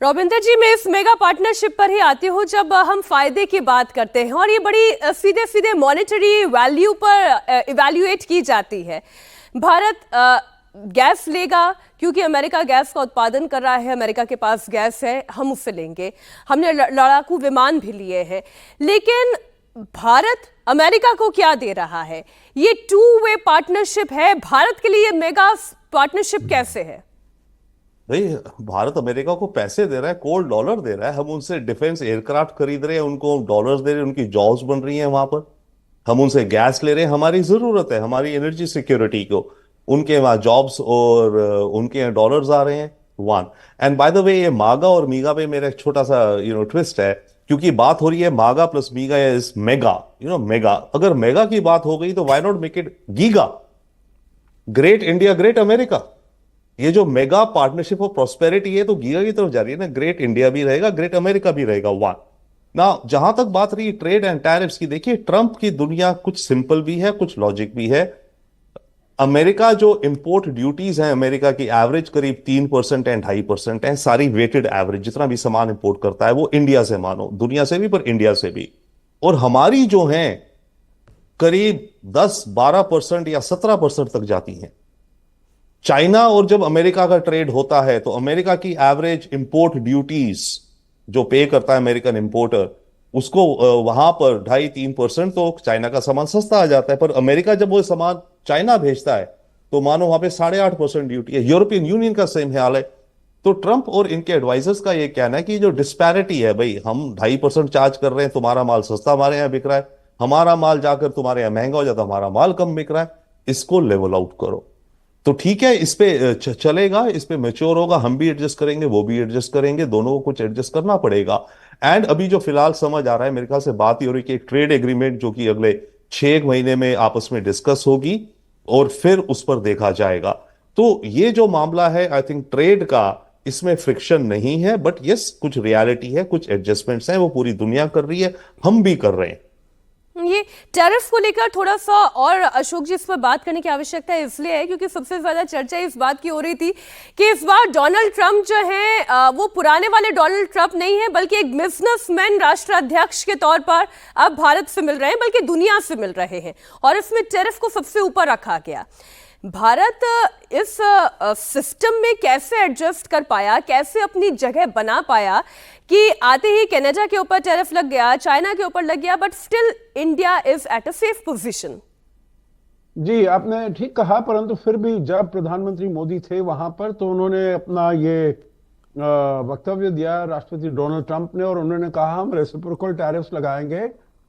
रविंदर जी, मैं इस mega partnership पर ही आती हूँ जब हम फायदे की बात करते हैं और ये बड़ी सीधे सीधे मॉनेटरी वैल्यू पर इवैल्यूएट की जाती है। भारत गैस लेगा क्योंकि अमेरिका गैस का उत्पादन कर रहा है, अमेरिका के पास गैस है, हम उससे लेंगे। हमने लड़ाकू विमान भी लिए हैं, लेकिन भारत अमेरिका को क्या दे रहा है? ये टू वे पार्टनरशिप है। भारत के लिए मेगा पार्टनरशिप कैसे है? भाई, भारत अमेरिका को पैसे दे रहा है, कोल्ड डॉलर दे रहा है। हम उनसे डिफेंस एयरक्राफ्ट खरीद रहे हैं, उनको डॉलर्स दे रहे हैं, उनकी जॉब्स बन रही हैं वहां पर। हम उनसे गैस ले रहे हैं, हमारी जरूरत है हमारी एनर्जी सिक्योरिटी को। उनके वहां जॉब्स और उनके यहाँ डॉलर्स आ रहे हैं। One and by the way, ये मागा और मीगा पे मेरा एक छोटा सा ट्विस्ट है, क्योंकि बात हो रही है मागा प्लस मीगा इज मेगा। मेगा, अगर मेगा की बात हो गई तो why not make it giga? Great India great America. ये जो मेगा पार्टनरशिप ऑफ प्रॉस्पेरिटी है तो गीगा की तरफ जा रही है ना। ग्रेट इंडिया भी रहेगा, ग्रेट अमेरिका भी रहेगा। वन ना, जहां तक बात रही ट्रेड एंड टैरिफ्स की, देखिए ट्रंप की दुनिया कुछ सिंपल भी है, कुछ लॉजिक भी है। अमेरिका जो इंपोर्ट ड्यूटीज हैं, अमेरिका की एवरेज करीब 3% एंड 2.5% है। सारी वेटेड एवरेज जितना भी सामान इंपोर्ट करता है वो इंडिया से, मानो दुनिया से भी पर इंडिया से भी। और हमारी जो है करीब 10-12% या 17% तक जाती हैं। चाइना और जब अमेरिका का ट्रेड होता है तो अमेरिका की एवरेज इंपोर्ट ड्यूटीज जो पे करता है अमेरिकन इंपोर्टर, उसको वहां पर 2.5-3% तो चाइना का सामान सस्ता आ जाता है। पर अमेरिका जब वो सामान चाइना भेजता है तो मानो वहां पे 8.5% ड्यूटी है। यूरोपियन यूनियन का सेम हाल है। तो ट्रंप और इनके एडवाइजर्स का ये कहना है कि जो डिस्पैरिटी है, भाई हम 2.5% चार्ज कर रहे हैं, तुम्हारा माल सस्ता हमारे यहाँ बिक रहा है, हमारा माल जाकर तुम्हारे यहाँ महंगा हो जाता है, हमारा माल कम बिक रहा है, इसको लेवल आउट करो। तो ठीक है, इस पे चलेगा, इस पे मैच्योर होगा, हम भी एडजस्ट करेंगे, वो भी एडजस्ट करेंगे, दोनों को कुछ एडजस्ट करना पड़ेगा। एंड अभी जो फिलहाल समझ आ रहा है, मेरे ख्याल से बात ही हो रही है कि एक ट्रेड एग्रीमेंट जो कि अगले 6 महीने में आपस में डिस्कस होगी और फिर उस पर देखा जाएगा। तो ये जो मामला है, आई थिंक ट्रेड का, इसमें फ्रिक्शन नहीं है, बट यस कुछ रियलिटी है, कुछ एडजस्टमेंट्स हैं, वो पूरी दुनिया कर रही है, हम भी कर रहे हैं। ये टैरिफ को लेकर थोड़ा सा और अशोक जी इस पर बात करने की आवश्यकता इसलिए है क्योंकि सबसे ज्यादा चर्चा इस बात की हो रही थी कि इस बार डोनाल्ड ट्रंप जो है वो पुराने वाले डोनाल्ड ट्रंप नहीं है, बल्कि एक बिजनेसमैन राष्ट्राध्यक्ष के तौर पर अब भारत से मिल रहे हैं, बल्कि दुनिया से मिल रहे हैं। और इसमें टैरिफ को सबसे ऊपर रखा गया। भारत इस सिस्टम में कैसे एडजस्ट कर पाया, कैसे अपनी जगह बना पाया कि आते ही कनाडा के ऊपर टैरिफ लग गया, चाइना के ऊपर लग गया, but still India is at a safe position? जी, आपने ठीक कहा, परंतु फिर भी जब प्रधानमंत्री मोदी थे वहां पर तो उन्होंने अपना ये वक्तव्य दिया राष्ट्रपति डोनाल्ड ट्रंप ने, और उन्होंने कहा हम रेसिप्रोकल टैरिफ्स लगाएंगे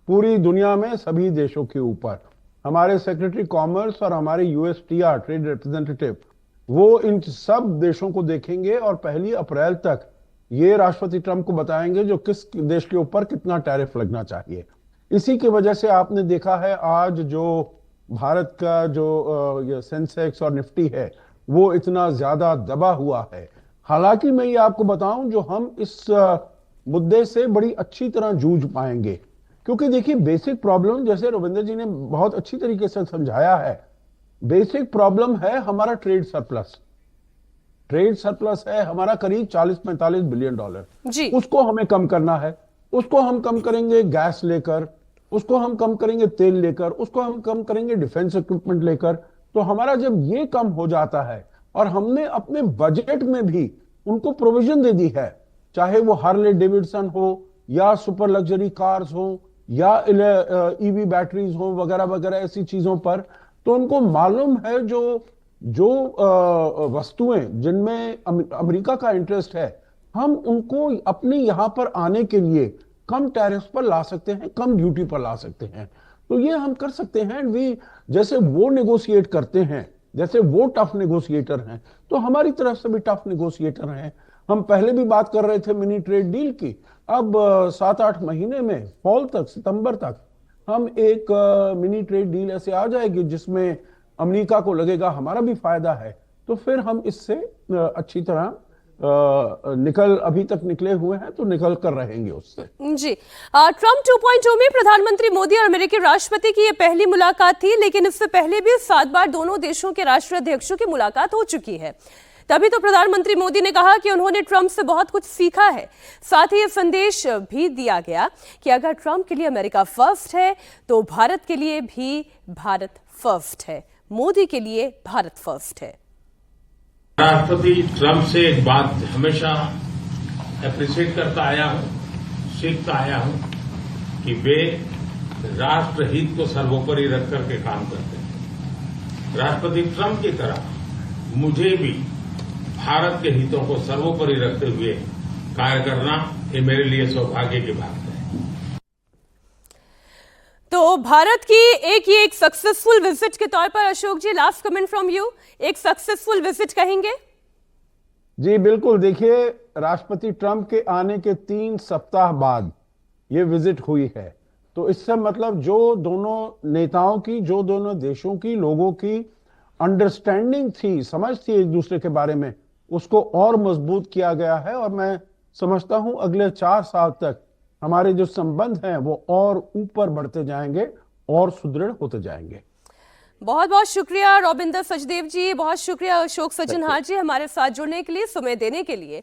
पूरी दुनिया में सभी देशों के ऊपर। हमारे सेक्रेटरी कॉमर्स और हमारे यूएसटीआर ट्रेड रिप्रेजेंटेटिव वो इन सब देशों को देखेंगे और 1 अप्रैल तक ये राष्ट्रपति ट्रंप को बताएंगे जो किस देश के ऊपर कितना टैरिफ लगना चाहिए। इसी की वजह से आपने देखा है आज जो भारत का जो सेंसेक्स और निफ्टी है वो इतना ज्यादा दबा हुआ है। हालांकि मैं ये आपको बताऊं, जो हम इस मुद्दे से बड़ी अच्छी तरह जूझ पाएंगे, क्योंकि देखिए बेसिक प्रॉब्लम, जैसे रविंदर जी ने बहुत अच्छी तरीके से समझाया है, बेसिक प्रॉब्लम है हमारा ट्रेड सरप्लस। ट्रेड सरप्लस है हमारा करीब 40-45 बिलियन डॉलर जी। उसको हमें कम करना है। उसको हम कम करेंगे गैस लेकर, उसको हम कम करेंगे तेल लेकर, उसको हम कम करेंगे डिफेंस इक्विपमेंट लेकर। तो हमारा जब ये कम हो जाता है और हमने अपने बजट में भी उनको प्रोविजन दे दी है, चाहे वो हार्ले डेविडसन हो या सुपर लग्जरी कार्स हो या ईवी बैटरीज हो वगैरह वगैरह ऐसी चीजों पर, तो उनको मालूम है जो वस्तुएं जिनमें अमेरिका का इंटरेस्ट है, हम उनको अपने यहां पर आने के लिए कम टैरिफ पर ला सकते हैं, कम ड्यूटी पर ला सकते हैं। तो ये हम कर सकते हैं। जैसे वो नेगोशिएट करते हैं, जैसे वो टफ नेगोशिएटर हैं, तो हमारी तरफ से भी टफ नेगोशिएटर हैं। हम पहले भी बात कर रहे थे मिनी ट्रेड डील की। अब 7-8 महीने में, फॉल तक, सितंबर तक, हम एक मिनी ट्रेड डील ऐसे आ जाएगी जिसमें अमेरिका को लगेगा हमारा भी फायदा है। तो फिर हम इससे अच्छी तरह अभी तक निकले हुए हैं, तो निकल कर रहेंगे उससे। जी, ट्रंप 2.0 में प्रधानमंत्री मोदी और अमेरिकी राष्ट्रपति की यह पहली मुलाकात थी, लेकिन इससे पहले भी 7 बार दोनों देशों के राष्ट्राध्यक्षों की मुलाकात हो चुकी है। तभी तो प्रधानमंत्री मोदी ने कहा कि उन्होंने ट्रंप से बहुत कुछ सीखा है। साथ ही ये संदेश भी दिया गया कि अगर ट्रंप के लिए अमेरिका फर्स्ट है तो भारत के लिए भी भारत फर्स्ट है, मोदी के लिए भारत फर्स्ट है। राष्ट्रपति ट्रंप से एक बात हमेशा एप्रिशिएट करता आया हूं, सीखता आया हूं कि वे राष्ट्रहित को सर्वोपरि रख करके काम करते हैं। राष्ट्रपति ट्रंप की तरह मुझे भी भारत के हितों को सर्वोपरि रखते हुए कार्य करना ये मेरे लिए सौभाग्य की बात है। तो भारत की एक सक्सेसफुल विजिट के तौर पर अशोक जी, लास्ट कमेंट फ्रॉम यू, एक सक्सेसफुल विजिट कहेंगे? जी बिल्कुल, देखिए राष्ट्रपति ट्रंप के आने के 3 सप्ताह बाद ये विजिट हुई है, तो इससे मतलब जो दोनों नेताओं की, जो दोनों देशों की लोगों की अंडरस्टैंडिंग थी, समझ थी एक दूसरे के बारे में, उसको और मजबूत किया गया है। और मैं समझता हूं अगले 4 साल तक हमारे जो संबंध हैं वो और ऊपर बढ़ते जाएंगे और सुदृढ़ होते जाएंगे। बहुत बहुत शुक्रिया रॉबिंदर सचदेव जी, बहुत शुक्रिया अशोक सज्जनहार जी हमारे साथ जुड़ने के लिए, समय देने के लिए।